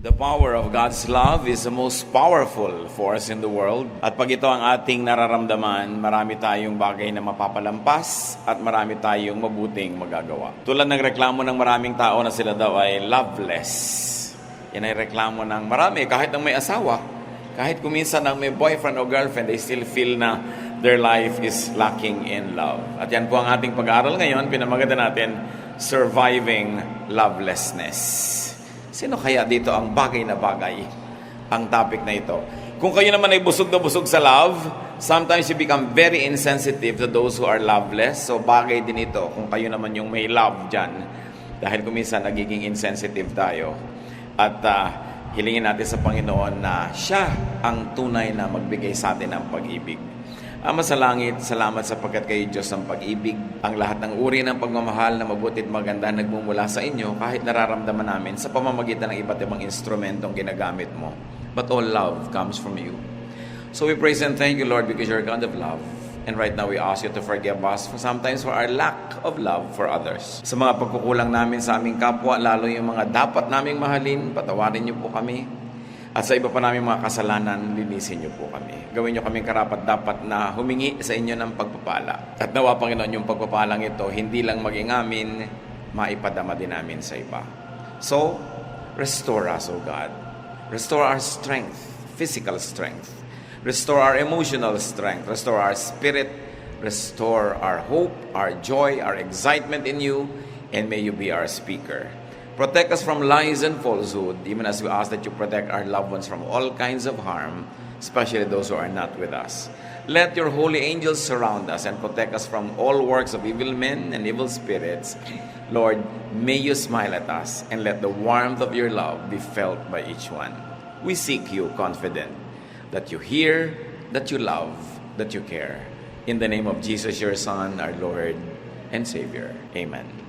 The power of God's love is the most powerful force in the world. At pag ito ang ating nararamdaman, marami tayong bagay na mapapalampas at marami tayong mabuting magagawa. Tulad ng reklamo ng maraming tao na sila daw ay loveless. Yan ay reklamo ng marami, kahit ang may asawa, kahit kuminsan ang may boyfriend o girlfriend, they still feel na their life is lacking in love. At yan po ang ating pag-aaral ngayon, pinamaganda natin, Surviving Lovelessness. Sino kaya dito ang bagay na bagay ang topic na ito? Kung kayo naman ay busog na busog sa love, sometimes you become very insensitive to those who are loveless. So bagay din ito kung kayo naman yung may love dyan. Dahil kuminsan nagiging insensitive tayo. At hilingin natin sa Panginoon na siya ang tunay na magbigay sa atin ng pag-ibig. Ama sa langit, salamat sapagkat kayo Diyos ng pag-ibig. Ang lahat ng uri ng pagmamahal na mabuti at maganda nagmumula sa inyo kahit nararamdaman namin sa pamamagitan ng iba't ibang instrumentong ginagamit mo. But all love comes from you. So we praise and thank you, Lord, because you're a God of love. And right now we ask you to forgive us for sometimes for our lack of love for others. Sa mga pagkukulang namin sa aming kapwa, lalo yung mga dapat naming mahalin, patawarin niyo po kami. At sa iba pa namin mga kasalanan, linisin niyo po kami. Gawin niyo kaming karapat-dapat na humingi sa inyo ng pagpapala. At nawa, Panginoon, yung pagpapalang ito, hindi lang maging amin, maipadama din namin sa iba. So, restore us, O God. Restore our strength, physical strength. Restore our emotional strength. Restore our spirit. Restore our hope, our joy, our excitement in you. And may you be our speaker. Protect us from lies and falsehood, even as we ask that you protect our loved ones from all kinds of harm, especially those who are not with us. Let your holy angels surround us and protect us from all works of evil men and evil spirits. Lord, may you smile at us and let the warmth of your love be felt by each one. We seek you confident that you hear, that you love, that you care. In the name of Jesus, your Son, our Lord and Savior. Amen.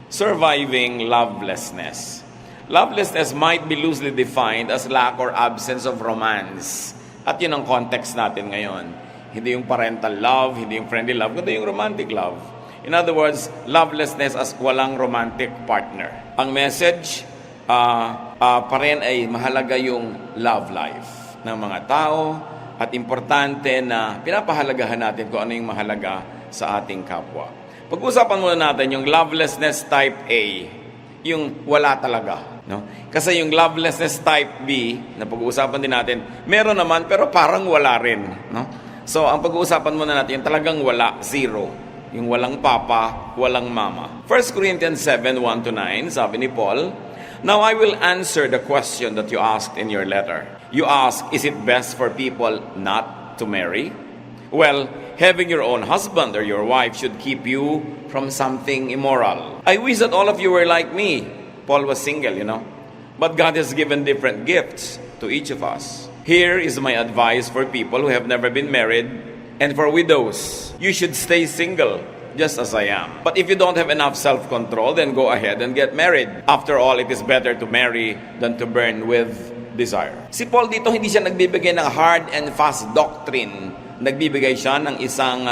Surviving lovelessness. Lovelessness might be loosely defined as lack or absence of romance. At yun ang context natin ngayon. Hindi yung parental love, hindi yung friendly love, kundi yung romantic love. In other words, lovelessness as walang romantic partner. Ang message pa rin ay mahalaga yung love life ng mga tao at importante na pinapahalagahan natin kung ano yung mahalaga sa ating kapwa. Pag-usapan muna natin yung lovelessness type A, yung wala talaga. No? Kasi yung lovelessness type B, na pag-uusapan din natin, meron naman pero parang wala rin. No? So, ang pag-uusapan muna natin, yung talagang wala, zero. Yung walang papa, walang mama. 1 Corinthians 7:1-9, sabi ni Paul, "Now I will answer the question that you asked in your letter. You ask, is it best for people not to marry? Well, having your own husband or your wife should keep you from something immoral. I wish that all of you were like me." Paul was single, But God has given different gifts to each of us. Here is my advice for people who have never been married and for widows. You should stay single, just as I am. But if you don't have enough self-control, then go ahead and get married. After all, it is better to marry than to burn with desire. Si Paul dito, hindi siya nagbibigay ng hard and fast doctrine. Nagbibigay siya ng isang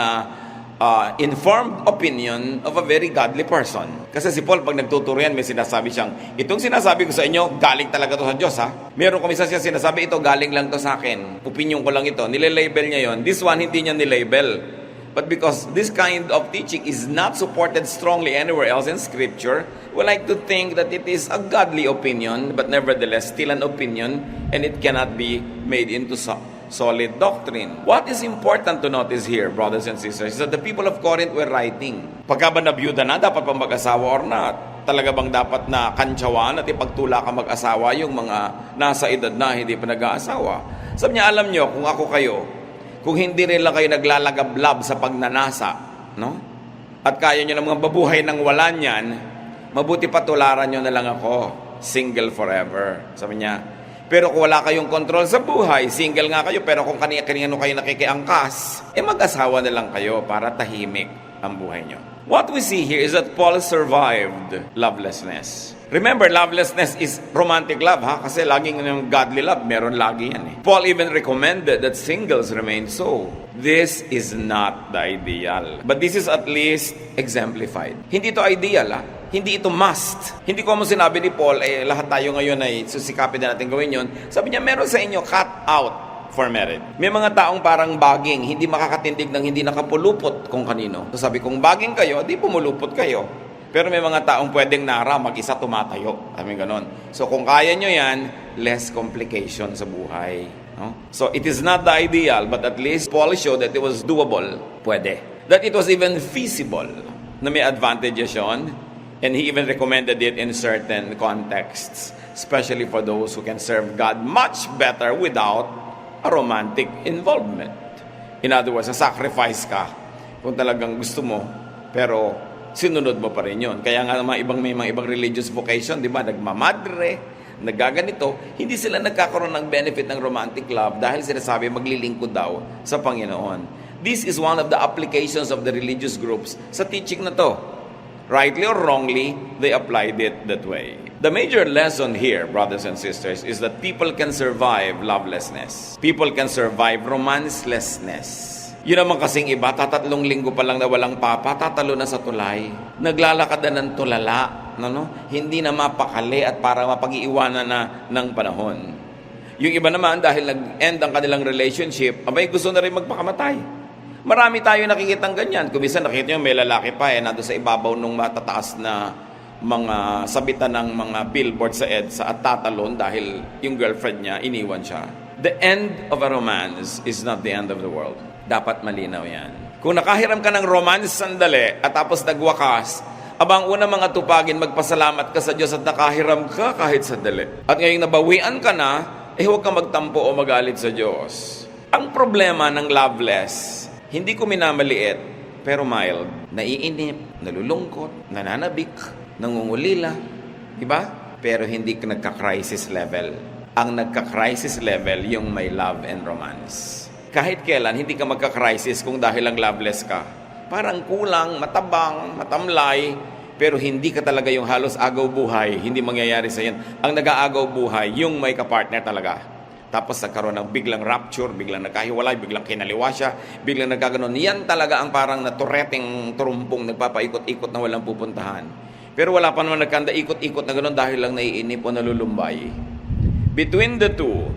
informed opinion of a very godly person. Kasi si Paul, pag nagtuturo yan, may sinasabi siyang, itong sinasabi ko sa inyo, galing talaga to sa Diyos, ha? Meron kumisa siya sinasabi, ito galing lang to sa akin. Opinion ko lang ito. Nilelabel niya yon. This one, hindi niya nilabel. But because this kind of teaching is not supported strongly anywhere else in Scripture, we like to think that it is a godly opinion, but nevertheless, still an opinion, and it cannot be made into solid doctrine. What is important to notice here, brothers and sisters, is that the people of Corinth were writing. Pagka ba nabiyuda na, dapat pang mag-asawa or not? Talaga bang dapat na kantsawan at ipagtula ka mag-asawa yung mga nasa edad na hindi pa nag-aasawa? Sabi niya, alam niyo, kung ako kayo, kung hindi rin lang kayo naglalagablab sa pagnanasa, no? At kaya niyo namang babuhay ng wala niyan, mabuti patularan niyo na lang ako, single forever. Sabi niya, pero kung wala kayong control sa buhay, single nga kayo, pero kung kanino kayo nakikiangkas, mag-asawa na lang kayo para tahimik ang buhay nyo. What we see here is that Paul survived lovelessness. Remember, lovelessness is romantic love, ha? Kasi laging yung godly love, meron lagi yan, eh. Paul even recommended that singles remain so. This is not the ideal. But this is at least exemplified. Hindi ito ideal, Hindi ito must. Hindi ko mo sinabi ni Paul, lahat tayo ngayon ay susikapin na natin gawin yun. Sabi niya, meron sa inyo cut out for merit. May mga taong parang baging, hindi makakatindig ng hindi nakapulupot kung kanino. So sabi, kung baging kayo, di pumulupot kayo. Pero may mga taong pwedeng nara, mag-isa tumatayo. Sabi ganon. So kung kaya nyo yan, less complication sa buhay. No? So it is not the ideal, but at least Paul showed that it was doable. Pwede. That it was even feasible. Na may advantages yun. And he even recommended it in certain contexts. Especially for those who can serve God much better without a romantic involvement. In other words, sacrifice ka kung talagang gusto mo, pero sinunod mo pa rin yun. Kaya nga may mga ibang religious vocation, di ba? Nagmamadre, nagaganito, hindi sila nagkakaroon ng benefit ng romantic love dahil sinasabi maglilingkod daw sa Panginoon. This is one of the applications of the religious groups sa teaching na to. Rightly or wrongly, they applied it that way. The major lesson here, brothers and sisters, is that people can survive lovelessness. People can survive romancelessness. Yun naman kasing iba, 3 linggo pa lang na walang papa, tatalo na sa tulay. Naglalakad na ng tulala, hindi na mapakali at para mapag-iiwanan na ng panahon. Yung iba naman, dahil nag-end ang kanilang relationship, abay gusto na rin magpakamatay. Marami tayo nakikitang ganyan. Kung minsan nakikita nyo, may lalaki pa nando sa ibabaw ng matataas na mga sabitan ng mga billboard sa EDSA at tatalon dahil yung girlfriend niya, iniwan siya. The end of a romance is not the end of the world. Dapat malinaw yan. Kung nakahiram ka ng romance sandali at tapos nagwakas, abang una mga tupagin, magpasalamat ka sa Diyos at nakahiram ka kahit sandali. At ngayong nabawian ka na, huwag kang magtampo o magalit sa Diyos. Ang problema ng loveless, hindi ko minamaliit, pero mild. Naiinip, nalulungkot, nananabik, nangungulila. Diba? Pero hindi nagka-crisis level. Ang nagka-crisis level, yung may love and romance. Kahit kailan, hindi ka magka-crisis kung dahil lang loveless ka. Parang kulang, matabang, matamlay, pero hindi ka talaga yung halos agaw buhay. Hindi mangyayari sa yan. Ang nag-aagaw buhay, yung may kapartner talaga. Tapos nagkaroon ng biglang rapture, biglang nagkahiwalay, biglang kinaliwa siya, biglang nagkaganon. Yan talaga ang parang natureteng turumpong nagpapaikot-ikot na walang pupuntahan. Pero wala pa naman nagkanda ikot-ikot na gano'n dahil lang naiinip o nalulumbay. Between the two,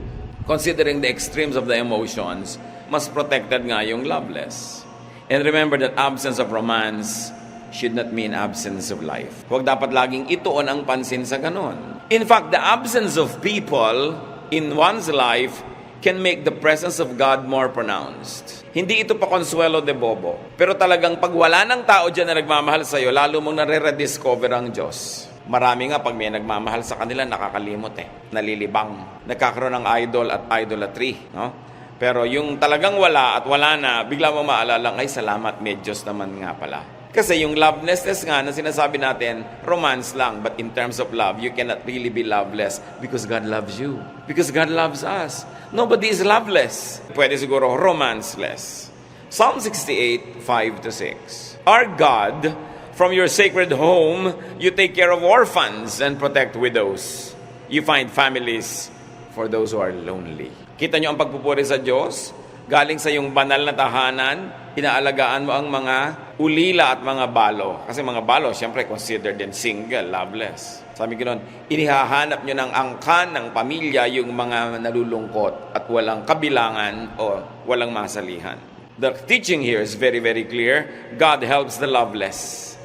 considering the extremes of the emotions, mas protected nga yung loveless. And remember that absence of romance should not mean absence of life. Huwag dapat laging ituon ang pansin sa ganon. In fact, the absence of people in one's life can make the presence of God more pronounced. Hindi ito pa consuelo de bobo. Pero talagang pag wala ng tao dyan na nagmamahal sa'yo, lalo mong nare-rediscover ang Diyos. Marami nga pag may nagmamahal sa kanila, nakakalimot nalilibang. Nagkakaroon ng idol at idolatry. No? Pero yung talagang wala at wala na, bigla mo maalala, ay salamat, may Diyos naman nga pala. Kasi yung lovelessness nga na sinasabi natin, romance lang. But in terms of love, you cannot really be loveless because God loves you. Because God loves us. Nobody is loveless. Pwede siguro romanceless. Psalm 68, 5-6. Our God, from your sacred home, you take care of orphans and protect widows. You find families for those who are lonely. Kita nyo ang pagpupuri sa Diyos? Galing sa yung banal na tahanan, inaalagaan mo ang mga ulila at mga balo. Kasi mga balo, siyempre, considered din single, loveless. Sabi ko nun, inihahanap nyo ng angkan ng pamilya yung mga nalulungkot at walang kabilangan o walang masalihan. The teaching here is very, very clear. God helps the loveless,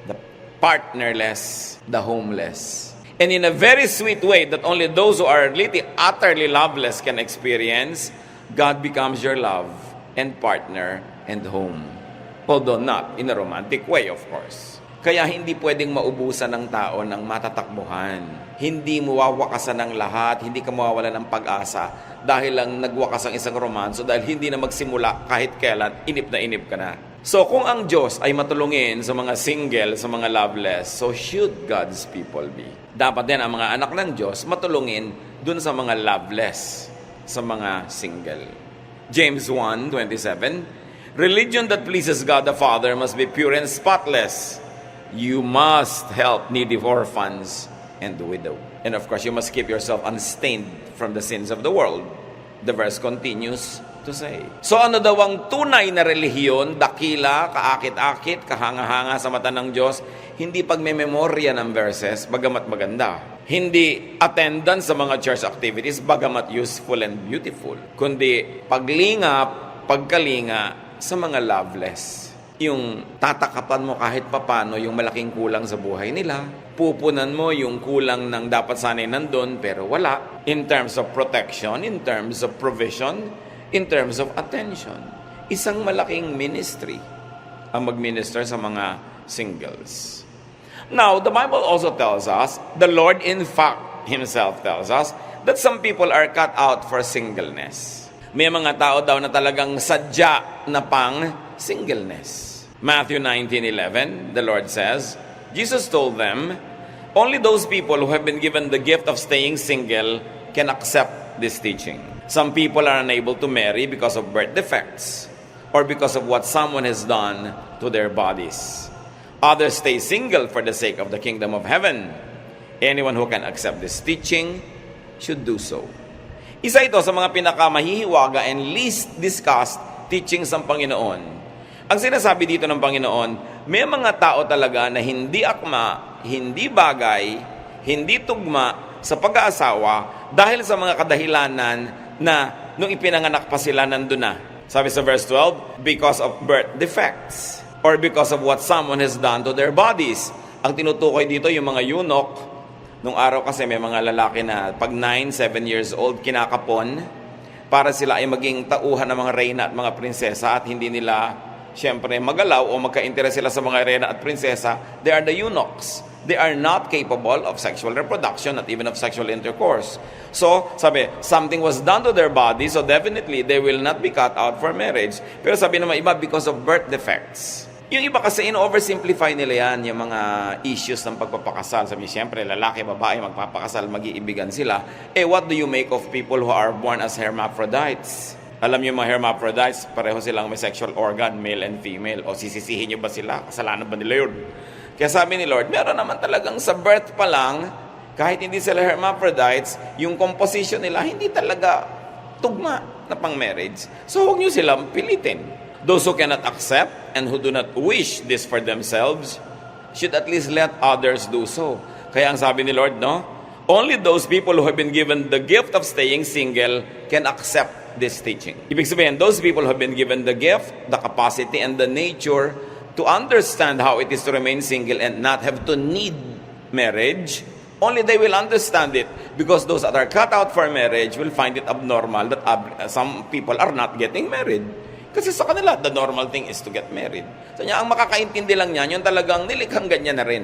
the partnerless, the homeless. And in a very sweet way that only those who are utterly loveless can experience, God becomes your love and partner and home. Although not in a romantic way, of course. Kaya hindi pwedeng maubusan ng tao ng matatakbuhan. Hindi mawawakasan ng lahat, hindi ka mawawala ng pag-asa dahil lang nagwakas ang isang romanso dahil hindi na magsimula kahit kailan, inip ka na. So kung ang Diyos ay matulungin sa mga single, sa mga loveless, so should God's people be. Dapat din ang mga anak ng Diyos matulungin dun sa mga loveless, sa mga single. James 1:27, religion that pleases God the Father must be pure and spotless. You must help needy orphans and the widow. And of course, you must keep yourself unstained from the sins of the world. The verse continues, to say. So ano daw ang tunay na relihiyon, dakila, kaakit-akit, kahanga-hanga sa mata ng Diyos? Hindi pagmememorya ng verses, bagamat maganda. Hindi attendance sa mga church activities, bagamat useful and beautiful. Kundi paglingap, pagkalinga sa mga loveless. Yung tatakapan mo kahit papano yung malaking kulang sa buhay nila. Pupunan mo yung kulang ng dapat sanay nandun pero wala. In terms of protection, in terms of provision, in terms of attention. Isang malaking ministry ang mag-minister sa mga singles. Now, the Bible also tells us, the Lord in fact Himself tells us, that some people are cut out for singleness. May mga tao daw na talagang sadya na pang singleness. Matthew 19:11, the Lord says, Jesus told them, only those people who have been given the gift of staying single can accept this teaching. Some people are unable to marry because of birth defects or because of what someone has done to their bodies. Others stay single for the sake of the kingdom of heaven. Anyone who can accept this teaching should do so. Isa ito sa mga pinakamahihiwaga and least discussed teachings ng Panginoon. Ang sinasabi dito ng Panginoon, may mga tao talaga na hindi akma, hindi bagay, hindi tugma sa pag-aasawa dahil sa mga kadahilanan na nung ipinanganak pa sila nandun na. Sabi sa verse 12, because of birth defects or because of what someone has done to their bodies. Ang tinutukoy dito yung mga eunuch. Nung araw kasi may mga lalaki na pag 9, 7 years old kinakapon para sila ay maging tauhan ng mga reyna at mga prinsesa at hindi nila siyempre magalaw o magka-interes sila sa mga reyna at prinsesa. They are the eunuchs. They are not capable of sexual reproduction, not even of sexual intercourse. So, sabi, something was done to their body, so definitely they will not be cut out for marriage. Pero sabi naman iba, because of birth defects. Yung iba kasi in-oversimplify nila yan, yung mga issues ng pagpapakasal. Sabi, siyempre, lalaki, babae, magpapakasal, mag-iibigan sila. What do you make of people who are born as hermaphrodites? Alam niyo mga hermaphrodites, pareho silang may sexual organ, male and female. O sisisihin niyo ba sila? Kasalanan ba nila yun? Kaya sabi ni Lord, meron naman talagang sa birth pa lang, kahit hindi sila hermaphrodites, yung composition nila hindi talaga tugma na pang marriage. So huwag niyo silang pilitin. Those who cannot accept and who do not wish this for themselves should at least let others do so. Kaya ang sabi ni Lord, no? Only those people who have been given the gift of staying single can accept this teaching. Ibig sabihin, those people who have been given the gift, the capacity, and the nature to understand how it is to remain single and not have to need marriage, only they will understand it because those that are cut out for marriage will find it abnormal that some people are not getting married. Kasi sa kanila, the normal thing is to get married. So niya, ang makakaintindi lang niyan, yung talagang nilikhang ganyan na rin.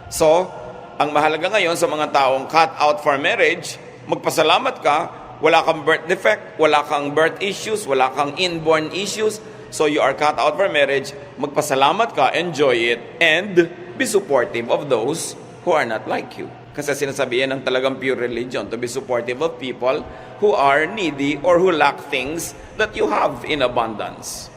So, ang mahalaga ngayon sa mga taong cut out for marriage, magpasalamat ka, wala kang birth defect, wala kang birth issues, wala kang inborn issues, so you are cut out for marriage, magpasalamat ka, enjoy it, and be supportive of those who are not like you. Kasi sinasabihan ng talagang pure religion to be supportive of people who are needy or who lack things that you have in abundance.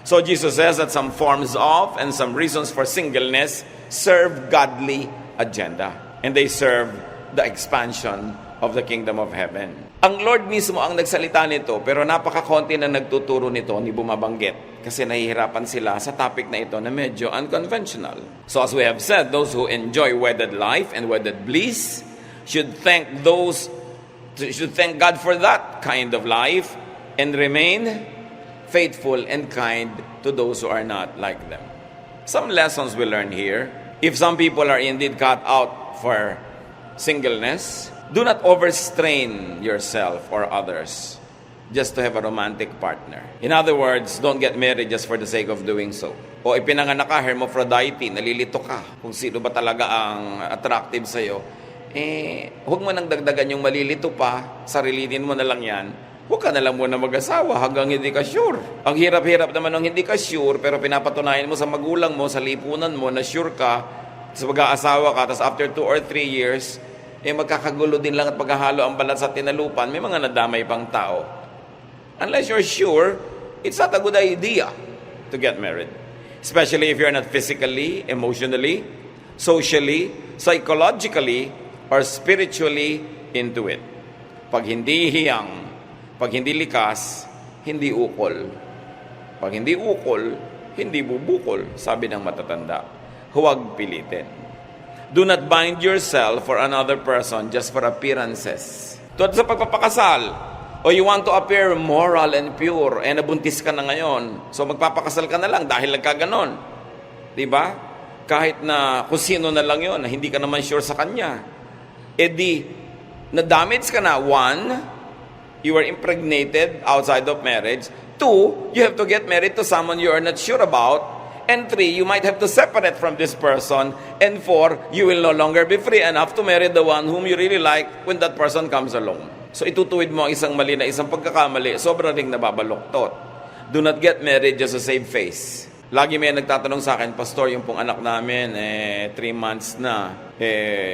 So Jesus says that some forms of and some reasons for singleness serve godly agenda. And they serve the expansion of the kingdom of heaven. Ang Lord mismo ang nagsalita nito, pero napakakonti na nagtuturo nito, ni bumabanggit. Kasi nahihirapan sila sa topic na ito na medyo unconventional. So as we have said, those who enjoy wedded life and wedded bliss should thank God for that kind of life and remain faithful and kind to those who are not like them. Some lessons we learn here. If some people are indeed cut out for singleness, do not overstrain yourself or others just to have a romantic partner. In other words, don't get married just for the sake of doing so. O ipinanganak ka, hermaphrodite, nalilito ka kung sino ba talaga ang attractive sa'yo. Huwag mo nang dagdagan yung malilito pa, sarilinin mo na lang yan. Huwag ka na lang muna mag-asawa hanggang hindi ka sure. Ang hirap-hirap naman nung hindi ka sure, pero pinapatunayan mo sa magulang mo, sa lipunan mo, na sure ka, tapos mag-aasawa ka, tapos after 2 or 3 years, magkakagulo din lang at paghahalo ang balat sa tinalupan, may mga nadamay pang tao. Unless you're sure, it's not a good idea to get married. Especially if you're not physically, emotionally, socially, psychologically, or spiritually into it. Pag hindi hiyang, pag hindi likas, hindi ukol. Pag hindi ukol, hindi bubukol, sabi ng matatanda. Huwag pilitin. Do not bind yourself for another person just for appearances. Tulad sa pagpapakasal, o you want to appear moral and pure, nabuntis ka na ngayon, so magpapakasal ka na lang dahil nagkaganon. Diba? Kahit na kung sino na lang yon, na hindi ka naman sure sa kanya. Na-damage ka na. One, you were impregnated outside of marriage. Two, you have to get married to someone you are not sure about. And three, you might have to separate from this person. And four, you will no longer be free enough to marry the one whom you really like when that person comes along. So itutuwid mo ang isang mali na isang pagkakamali, sobrang ring nababaluktot. Do not get married just to save face. Lagi may nagtatanong sa akin, Pastor, yung pong anak namin, 3 months na,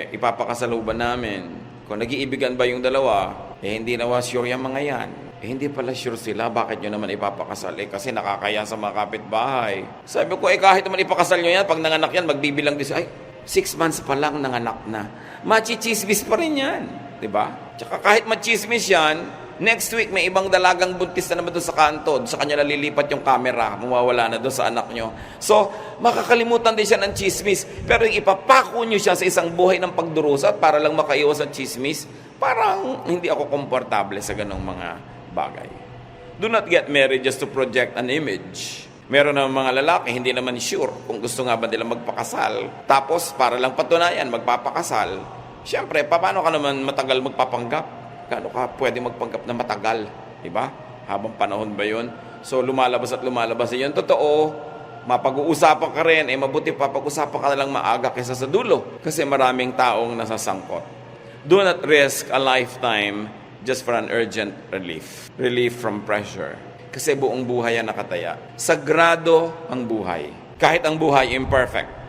ipapakasaluban namin. Kung nag-iibigan ba yung dalawa, hindi na sure yung mga yan. Hindi pala sure sila, bakit nyo naman ipapakasal? Kasi nakakaya sa mga kapitbahay. Sabi ko, kahit naman ipakasal nyo yan, pag nanganak yan, magbibilang din 6 months pa lang nanganak na. Machichismis pa rin yan. Diba? Tsaka kahit machismis yan, next week may ibang dalagang buntis na naman doon sa kanto. Sa kanya nalilipat yung camera, mawawala na doon sa anak nyo. So, makakalimutan din siya ng chismis. Pero yung ipapako nyo siya sa isang buhay ng pagdurusa para lang makaiwas sa chismis, parang hindi ako komportable sa ganong mga bagay. Do not get married just to project an image. Meron ng mga lalaki, hindi naman sure kung gusto nga ba nila magpakasal. Tapos, para lang patunayan, magpapakasal. Siyempre, paano ka naman matagal magpapanggap? Gaano ka pwede magpanggap na matagal? Diba? Habang panahon ba yun? So, lumalabas at lumalabas yun. Totoo, mapag-uusapan ka rin, mabuti pa pag-usapan ka na lang maaga kaysa sa dulo. Kasi maraming taong nasasangkot. Do not risk a lifetime just for an urgent relief. Relief from pressure. Kasi buong buhay yan nakataya. Sagrado ang buhay. Kahit ang buhay imperfect.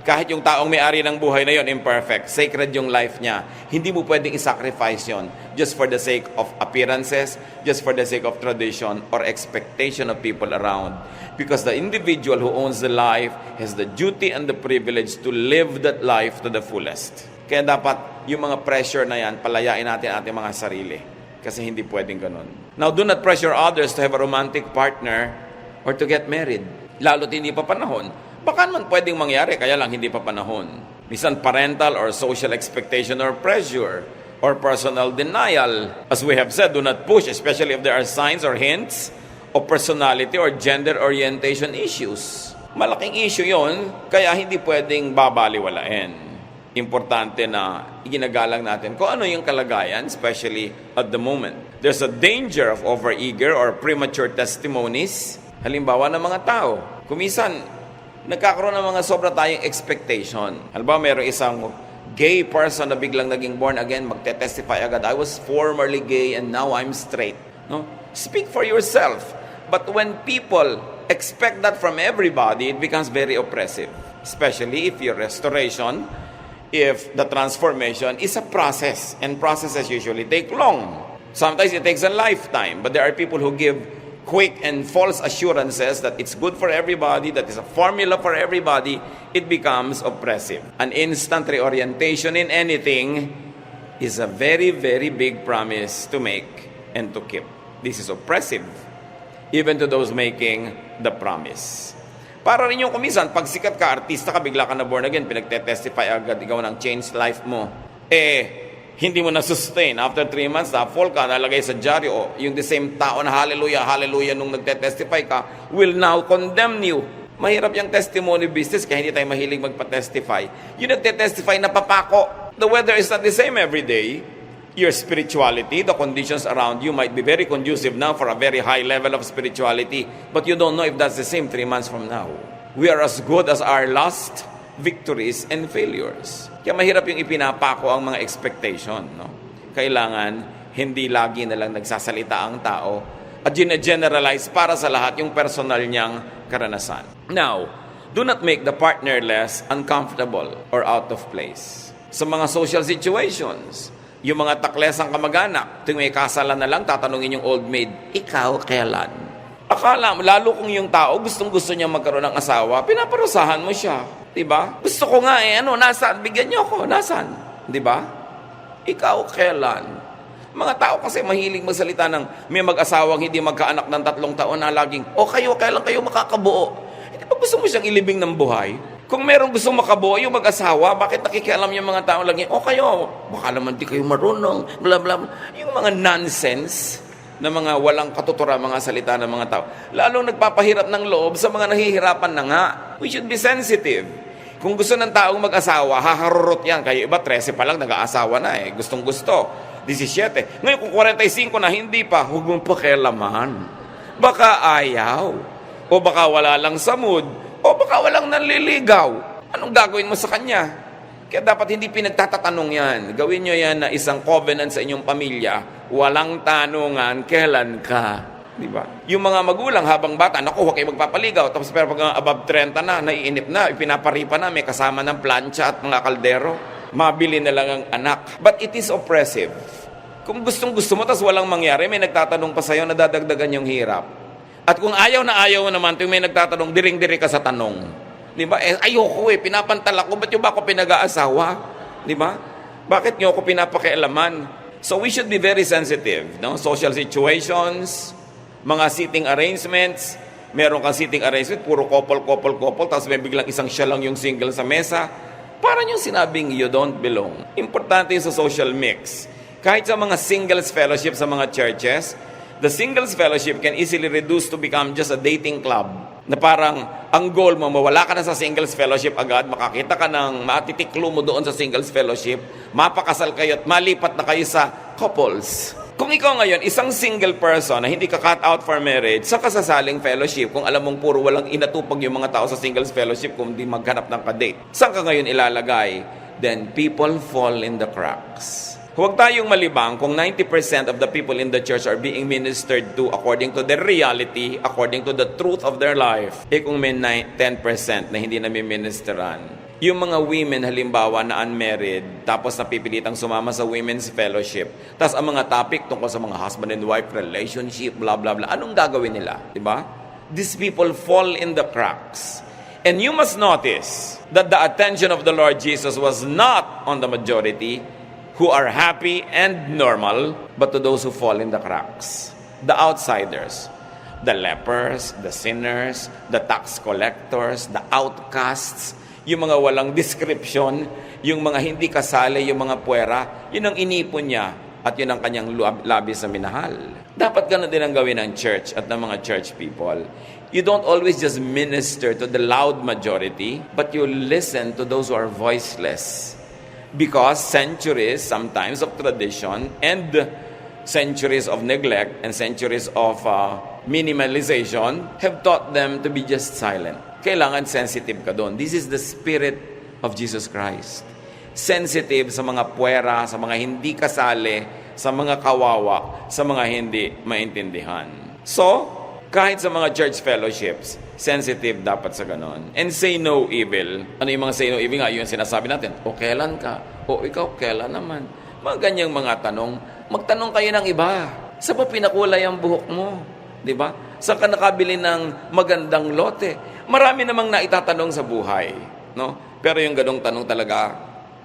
Kahit yung taong may-ari ng buhay na yon imperfect, sacred yung life niya. Hindi mo pwedeng i-sacrifice yon just for the sake of appearances, just for the sake of tradition or expectation of people around. Because the individual who owns the life has the duty and the privilege to live that life to the fullest. Kaya dapat yung mga pressure na yan, palayain natin ating mga sarili. Kasi hindi pwedeng ganun. Now, do not pressure others to have a romantic partner or to get married. Lalo't hindi pa panahon. Baka naman pwedeng mangyari, kaya lang hindi pa panahon. Minsan parental or social expectation or pressure or personal denial. As we have said, do not push, especially if there are signs or hints of personality or gender orientation issues. Malaking issue yon, kaya hindi pwedeng babaliwalain. Importante na iginagalang natin kung ano yung kalagayan, especially at the moment. There's a danger of overeager or premature testimonies. Halimbawa ng mga tao. Kumisan, nagkakaroon ng mga sobra tayong expectation. Halimbawa, mayroong isang gay person na biglang naging born again, magte-testify agad, I was formerly gay and now I'm straight. No? Speak for yourself. But when people expect that from everybody, it becomes very oppressive. Especially if your restoration, if the transformation is a process. And processes usually take long. Sometimes it takes a lifetime. But there are people who give quick and false assurances that it's good for everybody, that is a formula for everybody. It becomes oppressive. An instant reorientation in anything is a very, very big promise to make and to keep. This is oppressive, even to those making the promise. Para rin yung kumisan, pag sikat ka, artista ka, bigla ka na born again, pinagte-testify agad, ikaw ng change life mo. Hindi mo na-sustain. After 3 months, na-fall ka, nalagay sa dyaryo, yung the same tao na hallelujah, hallelujah, nung nagte-testify ka, will now condemn you. Mahirap yung testimony business, kaya hindi tayo mahilig magpa-testify. Yung nagte-testify, napapako. The weather is not the same every day. Your spirituality, the conditions around you might be very conducive now for a very high level of spirituality, but you don't know if that's the same 3 months from now. We are as good as our last victories and failures. Kaya mahirap yung ipinapako ang mga expectation. No? Kailangan hindi lagi na lang nagsasalita ang tao at generalize para sa lahat yung personal niyang karanasan. Now, do not make the partner less uncomfortable or out of place. Sa mga social situations, yung mga taklesang kamag-anak, tuwing may kasalan na lang, tatanungin yung old maid, ikaw kailan? Akala mo, lalo kung yung tao gustong-gusto niya magkaroon ng asawa, pinaparusahan mo siya. Diba? Gusto ko nga nasaan? Bigyan niyo ako, nasaan? Diba? Ikaw kailan? Mga tao kasi mahilig magsalita ng may mag-asawang hindi magkaanak ng 3 taon na laging, kayo, kailan kayo makakabuo? Hindi ba gusto mo siyang ilibing ng buhay? Kung merong gusto makabuo yung mag-asawa, bakit nakikialam yung mga tao lagi, kayo, baka naman di kayo marunong, bla bla bla. Yung mga nonsense na mga walang katutura mga salita ng mga tao. Lalong nagpapahirap ng loob sa mga nahihirapan na nga. We should be sensitive. Kung gusto ng taong mag-asawa, haharurot yan. Kayo iba, 13 pa lang, nag-aasawa na Gustong gusto. 17. Ngayon kung 45 na, hindi pa, huwag mong pakialaman. Baka ayaw. O baka wala lang sa mood. O baka walang nanliligaw. Anong gagawin mo sa kanya? Kaya dapat hindi pinagtatatanong yan. Gawin nyo yan na isang covenant sa inyong pamilya. Walang tanungan, kailan ka? Di ba? Yung mga magulang habang bata, naku, huwag kayo magpapaligaw. Tapos pero pag above 30 na, naiinip na, ipinaparipa na, may kasama ng plancha at mga kaldero. Mabili na lang ang anak. But it is oppressive. Kung gustong-gusto mo, tapos walang mangyari, may nagtatanong pa sa'yo, nadadagdagan yung hirap. At kung ayaw na ayaw naman, may nagtatanong, diring-diri ka sa tanong. Di ba? Ayoko pinapantal ako. Ba't yung ba ako pinag-aasawa? Di ba? Bakit nyo ako pinapakialaman? So we should be very sensitive. No? Social situations, mga seating arrangements. Meron kang seating arrangement, puro couple, tapos may biglang isang siya lang yung single sa mesa. Parang yung sinabing you don't belong. Importante yung sa social mix. Kahit sa mga singles fellowship sa mga churches, the singles fellowship can easily reduce to become just a dating club. Na parang ang goal mo, mawala ka na sa singles fellowship agad, makakita ka ng matitiklo mo doon sa singles fellowship, mapakasal kayo at malipat na kayo sa couples. Kung ikaw ngayon, isang single person na hindi ka cut out for marriage, sa kasasaling fellowship, kung alam mong puro walang inatupag yung mga tao sa singles fellowship kung di maghanap ng kadate, saan ka ngayon ilalagay? Then people fall in the cracks. Huwag tayong malibang kung 90% of the people in the church are being ministered to according to their reality, according to the truth of their life. Kung may 10% na hindi nami-ministeran. Yung mga women halimbawa na unmarried, tapos napipilitang sumama sa women's fellowship, tapos ang mga topic tungkol sa mga husband and wife relationship, blah blah blah, anong gagawin nila? Diba? These people fall in the cracks. And you must notice that the attention of the Lord Jesus was not on the majority who are happy and normal, but to those who fall in the cracks. The outsiders, the lepers, the sinners, the tax collectors, the outcasts, yung mga walang description, yung mga hindi kasali, yung mga puwera, yun ang inipon niya at yun ang kanyang labis na minahal. Dapat ganun din ang gawin ng church at ng mga church people. You don't always just minister to the loud majority, but you listen to those who are voiceless. Because centuries, sometimes, of tradition and centuries of neglect and centuries of minimalization have taught them to be just silent. Kailangan sensitive ka doon. This is the spirit of Jesus Christ. Sensitive sa mga puwera, sa mga hindi kasali, sa mga kawawa, sa mga hindi maintindihan. So, kahit sa mga church fellowships, sensitive dapat sa ganon. And say no evil. Ano yung mga say no evil nga? Yun sinasabi natin. O kailan ka? O ikaw, kailan naman? Mga ganyang mga tanong. Magtanong kayo ng iba. Sa pa pinakulay ang buhok mo? Diba? Saan ka nakabili ng magandang lote? Marami namang naitatanong sa buhay. No? Pero yung ganong tanong talaga,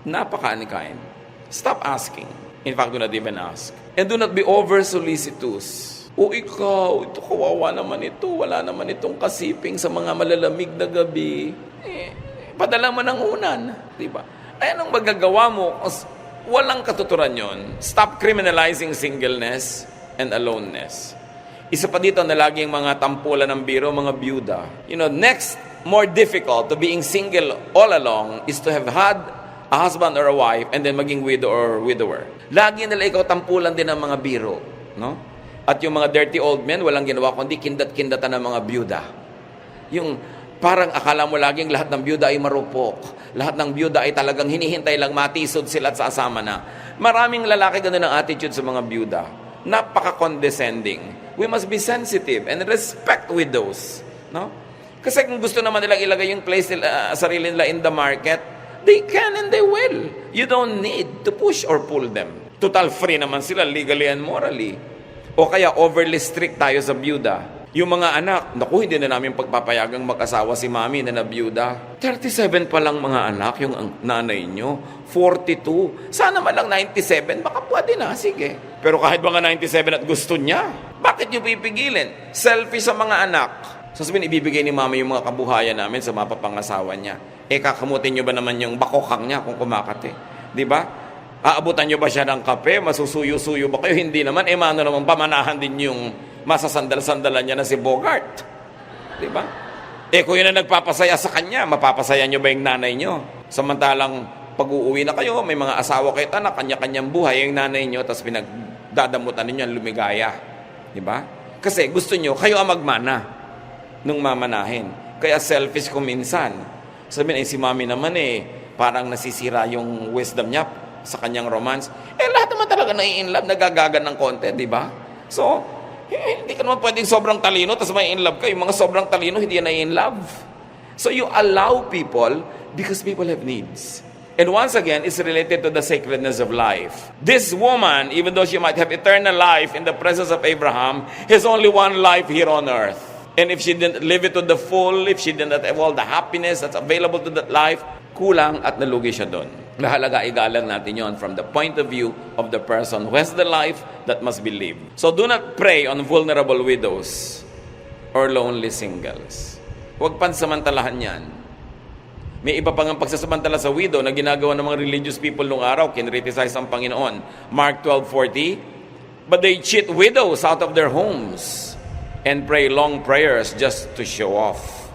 napaka-unkind. Stop asking. In fact, do not even ask. And do not be over-solicitous. O ikaw, ito kawawa naman ito, wala naman itong kasiping sa mga malalamig na gabi. Padala mo ng unan, di ba? Ay, anong magagawa mo? Walang katuturan yon. Stop criminalizing singleness and aloneness. Isa pa dito na laging mga tampulan ng biro, mga byuda. You know, next, more difficult to being single all along is to have had a husband or a wife and then maging widow or widower. Lagi nila ikaw tampulan din ng mga biro, no? At yung mga dirty old men, walang ginawa kundi kindat-kindatan ng mga byuda. Yung parang akala mo laging lahat ng byuda ay marupok. Lahat ng byuda ay talagang hinihintay lang matisod sila at sasama na. Maraming lalaki ganun ang attitude sa mga byuda. Napaka-condescending. We must be sensitive and respect widows. No? Kasi kung gusto naman nilang ilagay yung place nila, sarili nila in the market, they can and they will. You don't need to push or pull them. Total free naman sila legally and morally. O kaya overly strict tayo sa byuda. Yung mga anak, naku, hindi na namin pagpapayagang mag-asawa si mami na nabiyuda. 37 pa lang mga anak yung nanay nyo. 42. Sana man lang 97, baka pwede na, sige. Pero kahit mga 97 at gusto niya, bakit niyo pipigilin? Selfish sa mga anak. Sasabihin, ibibigay ni mama yung mga kabuhayan namin sa mga papangasawa niya. Kakamutin niyo ba naman yung bakokang niya kung kumakate? Di ba? Aabutan niyo ba siya ng kape? Masusuyo-suyo ba kayo? Hindi naman. Mano naman pamanahan din yung masasandal-sandalan niya na si Bogart. Di ba? Kung yun ang nagpapasaya sa kanya, mapapasaya niyo ba yung nanay niyo? Samantalang pag-uuwi na kayo, may mga asawa kayo, anak, kanya-kanyang buhay, yung nanay niyo, tapos pinagdadamutan ninyo ang lumigaya. Di ba? Kasi gusto niyo, kayo ang magmana nung mamanahin. Kaya selfish ko minsan. Sabihin, si mami naman parang nasisira yung wisdom niya sa kanyang romance. Lahat naman talaga nai-inlove, nagagagan ng konti, di ba? So, hindi ka naman pwedeng sobrang talino, tapos may in-love ka. Yung mga sobrang talino, hindi yan na-in-love. So, you allow people because people have needs. And once again, it's related to the sacredness of life. This woman, even though she might have eternal life in the presence of Abraham, has only one life here on earth. And if she didn't live it to the full, if she didn't have all the happiness that's available to that life, kulang at nalugi siya doon. Mahalaga, igalang natin yon from the point of view of the person who has the life that must be lived. So do not prey on vulnerable widows or lonely singles. Huwag pansamantalahan yan. May iba pang pagsasamantala sa widow na ginagawa ng mga religious people nung araw, kinriticize ang Panginoon. Mark 12:40, but they cheat widows out of their homes and pray long prayers just to show off.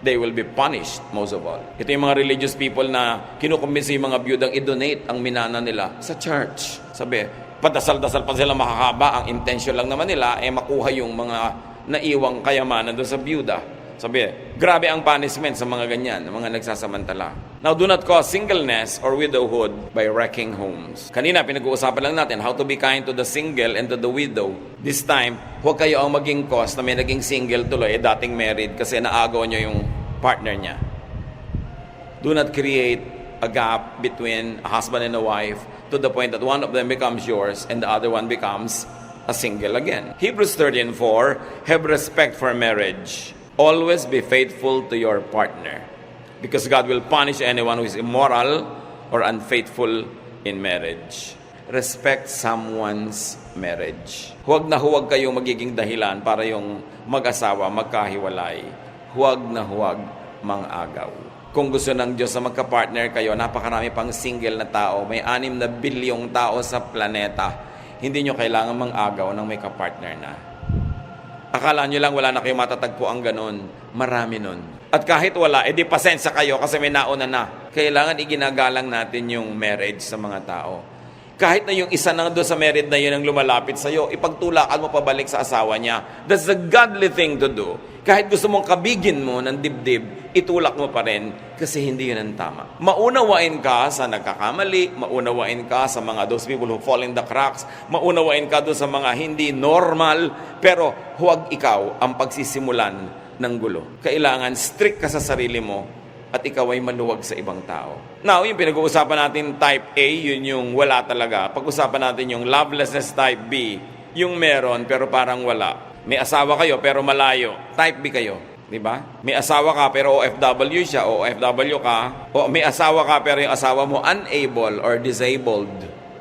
They will be punished, most of all. Ito yung mga religious people na kinukumbinsi yung mga byudang i-donate ang minana nila sa church. Sabi, padasal-dasal pa sila makakaba. Ang intention lang naman nila makuha yung mga naiwang kayamanan doon sa byuda. Sabi, grabe ang punishment sa mga ganyan, mga nagsasamantala. Now, do not cause singleness or widowhood by wrecking homes. Kanina, pinag-uusapan lang natin how to be kind to the single and to the widow. This time, huwag kayo ang maging cause na may naging single tuloy, dating married, kasi naagaw nyo yung partner niya. Do not create a gap between a husband and a wife to the point that one of them becomes yours and the other one becomes a single again. Hebrews 13:4, have respect for marriage. Always be faithful to your partner, because God will punish anyone who is immoral or unfaithful in marriage. Respect someone's marriage. Huwag na huwag kayong magiging dahilan para yung mag-asawa magkahiwalay. Huwag na huwag mang-agaw. Kung gusto ng Diyos na magka-partner kayo, napakarami pang single na tao, may 6 na bilyong tao sa planeta, hindi nyo kailangan mang-agaw ng may ka-partner na. Akala nyo lang wala na kayo matatagpo ang ganun. Marami nun. At kahit wala, di pasensya kayo kasi may nauna na. Kailangan iginagalang natin yung marriage sa mga tao. Kahit na yung isa na doon sa married na yun ang lumalapit sa'yo, ipagtulakan mo pabalik sa asawa niya. That's the godly thing to do. Kahit gusto mong kabigin mo ng dibdib, itulak mo pa rin kasi hindi yun ang tama. Maunawain ka sa nagkakamali, maunawain ka sa mga those people who fall in the cracks, maunawain ka doon sa mga hindi normal, pero huwag ikaw ang pagsisimulan ng gulo. Kailangan strict ka sa sarili mo at ikaw ay maluwag sa ibang tao. Now, yung pinag-uusapan natin type A, yun yung wala talaga. Pag-usapan natin yung lovelessness type B, yung meron pero parang wala. May asawa kayo pero malayo. Type B kayo. Diba? May asawa ka pero OFW siya, OFW ka. O may asawa ka pero yung asawa mo unable or disabled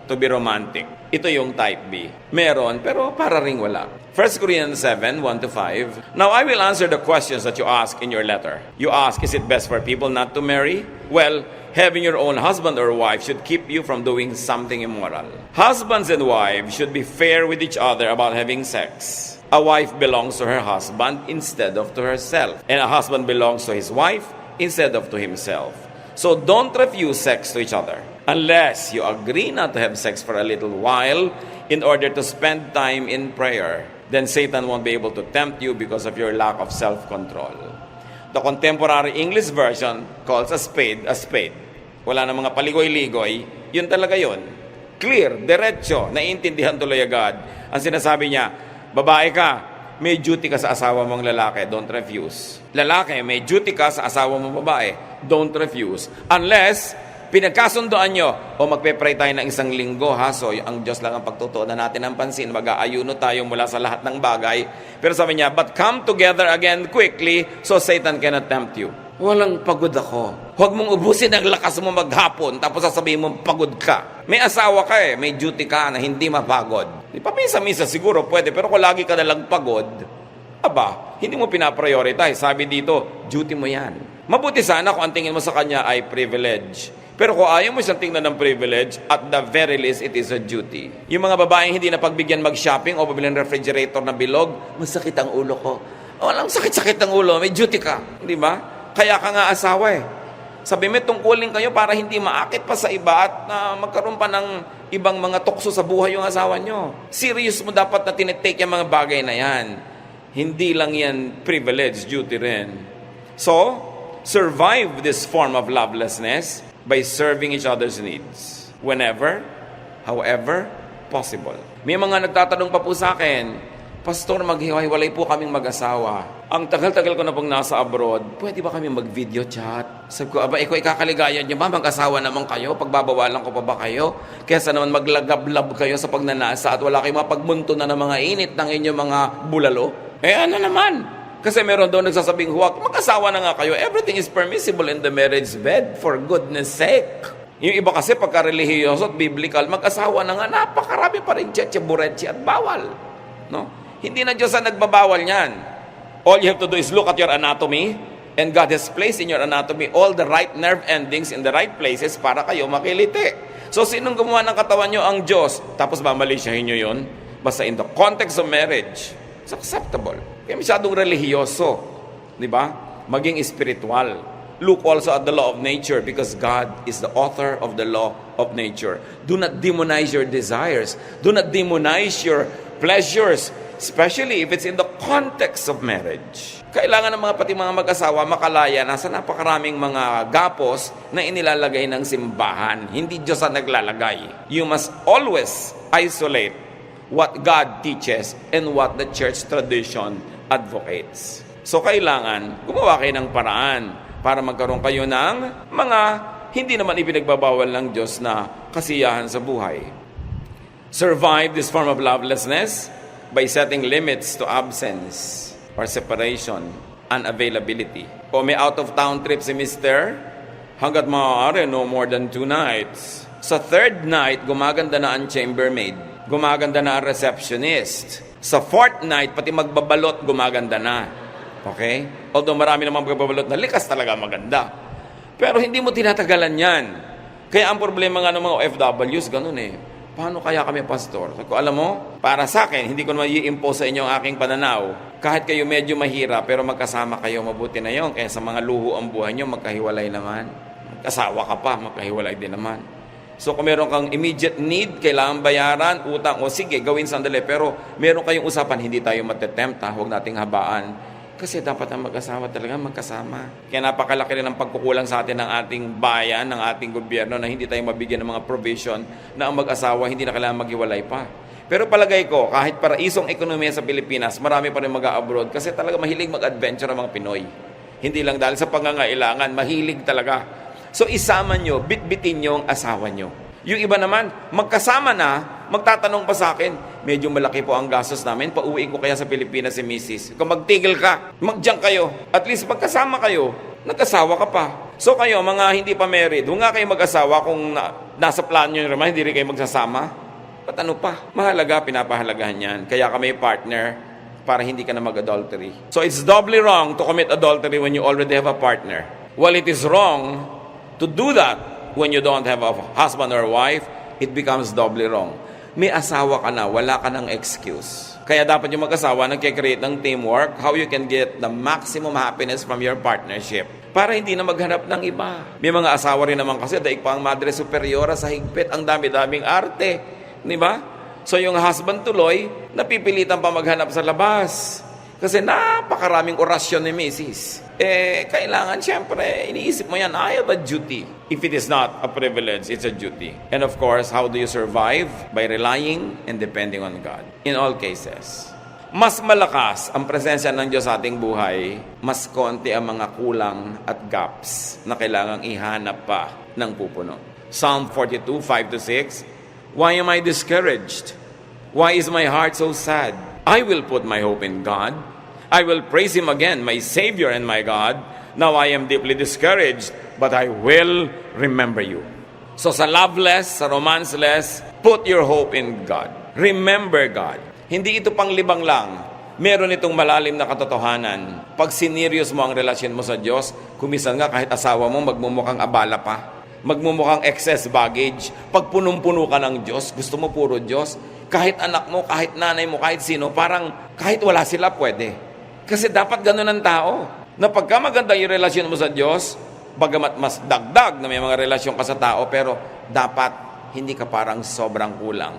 to be romantic. Ito yung type B. Meron pero para ring wala. 1 Corinthians 7:1-5. Now I will answer the questions that you ask in your letter. You ask, is it best for people not to marry? Well, having your own husband or wife should keep you from doing something immoral. Husbands and wives should be fair with each other about having sex. A wife belongs to her husband instead of to herself. And a husband belongs to his wife instead of to himself. So don't refuse sex to each other. Unless you agree not to have sex for a little while in order to spend time in prayer, then Satan won't be able to tempt you because of your lack of self-control. The contemporary English version calls a spade a spade. Wala na mga paligoy-ligoy, yun talaga yun. Clear, diretso, naiintindihan tuloy agad. Ang sinasabi niya, babae ka, may duty ka sa asawa mong lalaki, don't refuse. Lalaki, may duty ka sa asawa mong babae, don't refuse. Unless, pinagkasundoan nyo, o magpe-pray tayo ng isang linggo, ha? So, ang Diyos lang ang pagtutuunan natin ng pansin, mag-aayuno tayo mula sa lahat ng bagay. Pero sabi niya, but come together again quickly, so Satan cannot tempt you. Walang pagod ako. Huwag mong ubusin ang lakas mo maghapon, tapos sasabihin mo pagod ka. May asawa ka may duty ka na hindi mapagod. Di ba, minsan siguro pwede, pero kung lagi ka nalang pagod, aba, hindi mo pinaprioritize. Sabi dito, duty mo yan. Mabuti sana kung ang tingin mo sa kanya ay privilege. Pero kung ayaw mo siyang tingnan ng privilege, at the very least, it is a duty. Yung mga babaeng hindi na pagbigyan mag-shopping o bibili ng refrigerator na bilog, masakit ang ulo ko. Walang sakit-sakit ang ulo, may duty ka. Di ba? Kaya ka nga asawa eh. Sabi mo, tungkulin kayo para hindi maakit pa sa iba at magkaroon pa ng ibang mga tukso sa buhay yung asawa nyo. Serious mo dapat na tinitake yung mga bagay na yan. Hindi lang yan privilege, duty rin. So, survive this form of lovelessness by serving each other's needs. Whenever, however, possible. May mga nagtatanong pa po sa akin, Pastor, maghiwalay po kaming mag-asawa. Ang tagal-tagal ko na pong nasa abroad, pwede ba kami mag-video chat? Sabi ko, aba, ikaw ikakaligayan niyo ba? Mag-asawa naman kayo? Pagbabawalan ko pa ba kayo? Kesa naman maglagablab kayo sa pagnanasa at wala kayong mapagmunto na ng mga init ng inyong mga bulalo? Ano naman? Kasi meron daw nagsasabing huwag, mag-asawa na nga kayo. Everything is permissible in the marriage bed, for goodness sake. Yung iba kasi pagka-relihiyoso at biblical, mag-asawa na nga, napakarami pa rin tsetche, buretche at bawal. No? Hindi na Diyos ang nagbabawal niyan. All you have to do is look at your anatomy, and God has placed in your anatomy all the right nerve endings in the right places para kayo makiliti. So, sinong gumawa ng katawan nyo? Ang Diyos. Tapos mamalisyahin nyo yun? Basta in the context of marriage, it's acceptable. Kaya masyadong relihiyoso. Di ba? Maging spiritual. Look also at the law of nature because God is the author of the law of nature. Do not demonize your desires. Do not demonize your pleasures. Especially if it's in the context of marriage. Kailangan ng pati mga mag-asawa makalaya na sa napakaraming mga gapos na inilalagay ng simbahan. Hindi Diyos ang naglalagay. You must always isolate what God teaches and what the church tradition advocates. So kailangan gumawa kayo ng paraan para magkaroon kayo ng mga hindi naman ipinagbabawal ng Diyos na kasiyahan sa buhay. Survive this form of lovelessness by setting limits to absence or separation, unavailability. O may out-of-town trip si Mr., hanggat maaari, no more than 2 nights. Sa 3rd night, gumaganda na ang chambermaid. Gumaganda na ang receptionist. Sa 4th night, pati magbabalot, gumaganda na. Okay? Although marami namang magbabalot na likas talaga maganda. Pero hindi mo tinatagalan yan. Kaya ang problema nga ng mga OFWs, ganun eh. Paano kaya kami, Pastor? Sabi ko, alam mo, para sa akin, hindi ko naman i-impose sa inyo ang aking pananaw. Kahit kayo medyo mahirap, pero magkasama kayo, mabuti na yon. Kaya sa mga luho ang buhay nyo, magkahiwalay naman. Magkasawa ka pa, magkahiwalay din naman. So kung meron kang immediate need, kailangan bayaran, utang, o sige, gawin sandali. Pero meron kayong usapan, hindi tayo matetempt, huwag nating habaan. Kasi dapat ang mag-asawa talaga magkasama. Kaya napakalaki rin ang pagkukulang sa atin ng ating bayan, ng ating gobyerno na hindi tayo mabigyan ng mga provision na ang mag-asawa hindi na kailangan maghiwalay pa. Pero palagay ko, kahit paraisong ekonomiya sa Pilipinas, marami pa rin mag-abroad kasi talaga mahilig mag-adventure ang mga Pinoy. Hindi lang dahil sa pangangailangan, mahilig talaga. So isama nyo, bitbitin nyo ang asawa nyo. Yung iba naman, magkasama na, magtatanong pa sa akin, medyo malaki po ang gastos namin, pauwiin ko kaya sa Pilipinas si Mrs. Kung magtigil ka, magdiyan kayo. At least pagkasama kayo, nag-asawa ka pa. So kayo, mga hindi pa married, huwag nga kayo mag-asawa kung nasa plano nyo naman, hindi rin kayo magsasama. Ba't ano pa? Mahalaga, pinapahalagahan yan. Kaya kami partner para hindi ka na mag-adultery. So it's doubly wrong to commit adultery when you already have a partner. While it is wrong to do that when you don't have a husband or wife, it becomes doubly wrong. May asawa ka na, wala ka ng excuse. Kaya dapat yung mag-asawa nagkikreate ng teamwork, how you can get the maximum happiness from your partnership. Para hindi na maghanap ng iba. May mga asawa rin naman kasi, daig pa ang madre superiora sa higpit, ang dami-daming arte. Di ba? So yung husband tuloy, napipilitan pa maghanap sa labas. Kasi napakaraming orasyon ni Mrs. Kailangan, siyempre, iniisip mo yan, I have a duty. If it is not a privilege, it's a duty. And of course, how do you survive? By relying and depending on God. In all cases. Mas malakas ang presensya ng Diyos sa ating buhay, mas konti ang mga kulang at gaps na kailangang ihanap pa ng pupuno. Psalm 42, 5-6, Why am I discouraged? Why is my heart so sad? I will put my hope in God. I will praise Him again, my Savior and my God. Now I am deeply discouraged, but I will remember you. So sa loveless, sa romanceless, put your hope in God. Remember God. Hindi ito panglibang lang. Meron itong malalim na katotohanan. Pag sinerious mo ang relasyon mo sa Diyos, kumisan nga kahit asawa mo magmumukhang abala pa. Magmumukhang excess baggage. Pag punong-puno ka ng Diyos, gusto mo puro Diyos, kahit anak mo, kahit nanay mo, kahit sino, parang kahit wala sila pwede. Kasi dapat ganun ang tao. Na pagka maganda yung relasyon mo sa Diyos, bagamat mas dagdag na may mga relasyon ka sa tao, pero dapat hindi ka parang sobrang kulang.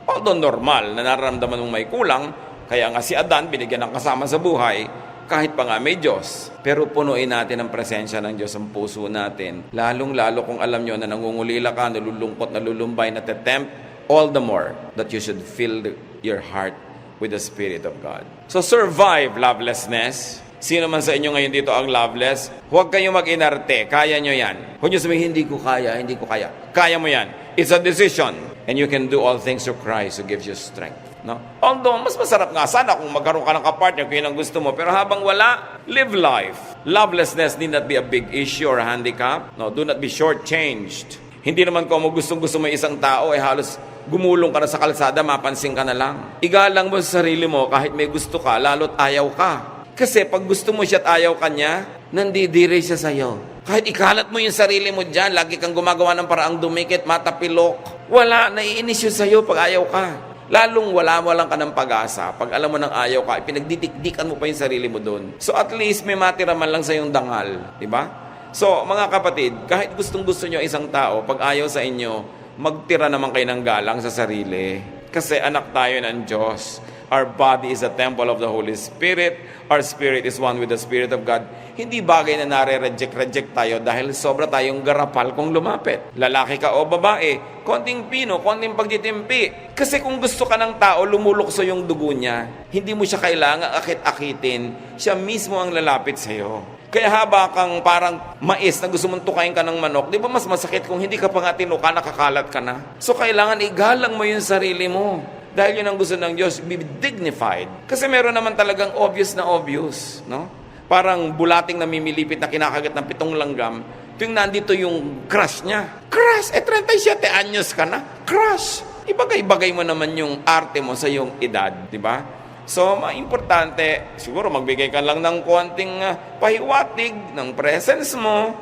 Although normal na nararamdaman mong may kulang, kaya nga si Adan binigyan ng kasama sa buhay, kahit pa nga may Diyos. Pero punuin natin ang presensya ng Diyos ang puso natin. Lalong-lalo kung alam nyo na nangungulila ka, nalulungkot, nalulumbay, natetempt, all the more that you should fill your heart with the Spirit of God. So survive lovelessness. Sino man sa inyo ngayon dito ang loveless, huwag kayong mag-inarte. Kaya nyo yan. Huwag nyo sabihin, hindi ko kaya, hindi ko kaya. Kaya mo yan. It's a decision. And you can do all things through Christ who gives you strength. No? Although, mas masarap nga sana kung magkaroon ka ng kapartner kung yun ang gusto mo. Pero habang wala, live life. Lovelessness need not be a big issue or a handicap. No, do not be shortchanged. Hindi naman kung gusto mo isang tao, halos gumulong ka na sa kalsada, mapansin ka na lang. Igalang mo sa sarili mo kahit may gusto ka, lalo't ayaw ka. Kasi pag gusto mo siya at ayaw ka niya, nandidiri siya sa'yo. Kahit ikalat mo yung sarili mo dyan, lagi kang gumagawa ng paraang dumikit, matapilok. Wala, naiinis yun sa'yo pag ayaw ka. Lalong walang ka ng pag-asa. Pag alam mo ng ayaw ka, pinagditikdikan mo pa yung sarili mo doon. So at least may matira man lang sa yung dangal. Diba? So mga kapatid, kahit gustong-gusto nyo isang tao, pag ayaw sa inyo, magtira naman kayo ng galang sa sarili. Kasi anak tayo ng Diyos. Our body is a temple of the Holy Spirit. Our spirit is one with the Spirit of God. Hindi bagay na nare-reject tayo dahil sobra tayong garapal kung lumapit. Lalaki ka o babae, konting pino, konting pagtitimpi. Kasi kung gusto ka ng tao, lumulukso yung dugo niya. Hindi mo siya kailangan akit-akitin. Siya mismo ang lalapit sa'yo. Kaya haba kang parang mais na gusto mong tukain ka ng manok, di ba mas masakit kung hindi ka pa nga tinuka, nakakalat ka na? So kailangan igalang mo yung sarili mo. Dahil yun ang gusto ng Diyos, be dignified. Kasi meron naman talagang obvious na obvious, no? Parang bulating namimilipit na kinakagat ng 7 langgam, tuwing nandito yung crush niya. Crush! 37 anyos ka na. Crush! Ibagay-bagay mo naman yung arte mo sa iyong edad, di ba? So, importante, siguro magbigay ka lang ng konting pahiwatig ng presence mo,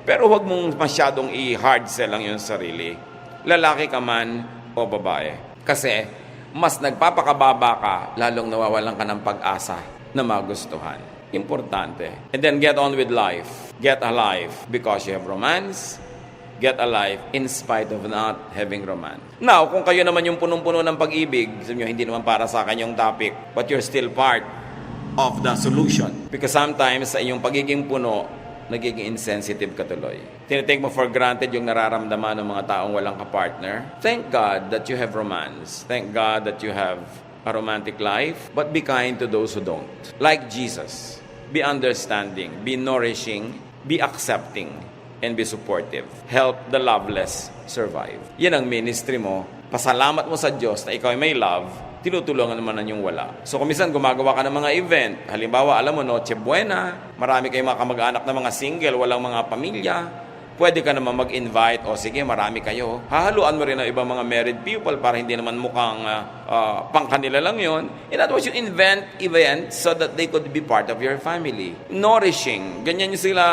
pero huwag mong masyadong i-hard sell lang yung sarili. Lalaki ka man o babae. Kasi, mas nagpapakababa ka, lalong nawawalan ka ng pag-asa na magustuhan. Importante. And then get on with life. Get a life because you have romance. Get a life in spite of not having romance. Now, kung kayo naman yung punong-puno ng pag-ibig, sabi nyo, hindi naman para sa akin yung topic, but you're still part of the solution. Because sometimes sa inyong pagiging puno, nagiging insensitive ka tuloy. Tinitake mo for granted yung nararamdaman ng mga taong walang kapartner. Thank God that you have romance. Thank God that you have a romantic life. But be kind to those who don't. Like Jesus. Be understanding. Be nourishing. Be accepting. And be supportive. Help the loveless survive. Yan ang ministry mo. Pasalamat mo sa Diyos na ikaw ay may love. Tinutulungan naman yung wala. So, kumisan gumagawa ka ng mga event. Halimbawa, alam mo, Noche Buena, marami kayong mga kamag-anak na mga single, walang mga pamilya. Pwede ka naman mag-invite, o sige, marami kayo. Hahaluan mo rin ang ibang mga married people para hindi naman mukhang pang kanila lang yon. In other words, you invent events so that they could be part of your family. Nourishing. Ganyan yung sila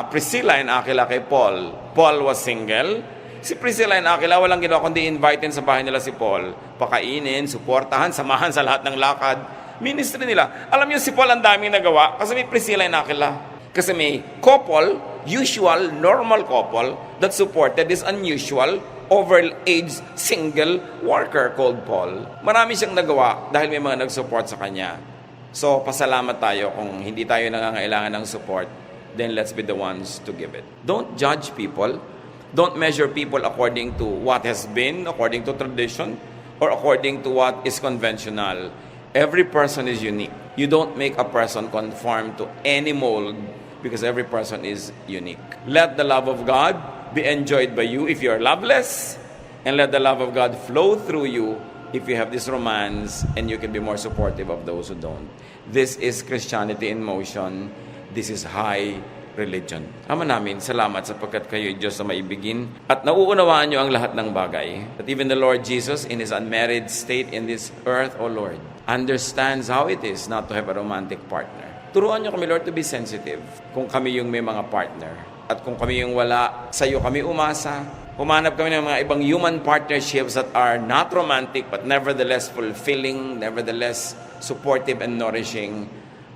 Priscilla and Aquila kay Paul. Paul was single. Si Priscilla and Aquila, walang ginawa kundi invitein sa bahay nila si Paul. Pakainin, suportahan, samahan sa lahat ng lakad. Ministry nila. Alam niyo si Paul ang daming nagawa kasi may Priscilla and Aquila. Kasi may couple, usual, normal couple that supported this unusual, over-aged, single worker called Paul. Marami siyang nagawa dahil may mga nag-support sa kanya. So, pasalamat tayo kung hindi tayo nangangailangan ng support, then let's be the ones to give it. Don't judge people. Don't measure people according to what has been, according to tradition, or according to what is conventional. Every person is unique. You don't make a person conform to any mold because every person is unique. Let the love of God be enjoyed by you if you're loveless, and let the love of God flow through you if you have this romance and you can be more supportive of those who don't. This is Christianity in motion. This is high religion. Ama namin, salamat sapagkat kayo Diyos na maibigin at nauunawaan nyo ang lahat ng bagay. That even the Lord Jesus in His unmarried state in this earth, O Lord, understands how it is not to have a romantic partner. Turuan nyo kami, Lord, to be sensitive kung kami yung may mga partner. At kung kami yung wala, sa iyo kami umasa. Humanap kami ng mga ibang human partnerships that are not romantic but nevertheless fulfilling, nevertheless supportive and nourishing.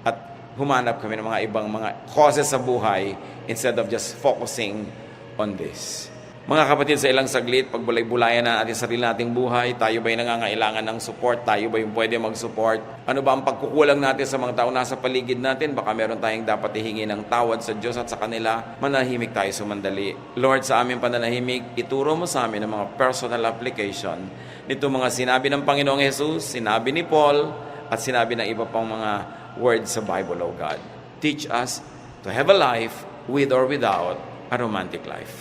At humanap kami ng mga ibang mga causes sa buhay instead of just focusing on this. Mga kapatid, sa ilang saglit, pagbulay-bulayan na natin sarili nating buhay, tayo ba'y nangangailangan ng support? Tayo ba'y pwede mag-support? Ano ba ang pagkukulang natin sa mga tao nasa paligid natin? Baka meron tayong dapat ihingi ng tawad sa Diyos at sa kanila. Manahimik tayo sumandali. Lord, sa aming pananahimik, ituro mo sa amin ang mga personal application nito mga sinabi ng Panginoong Jesus, sinabi ni Paul, at sinabi ng iba pang mga words sa Bible, O God. Teach us to have a life with or without a romantic life.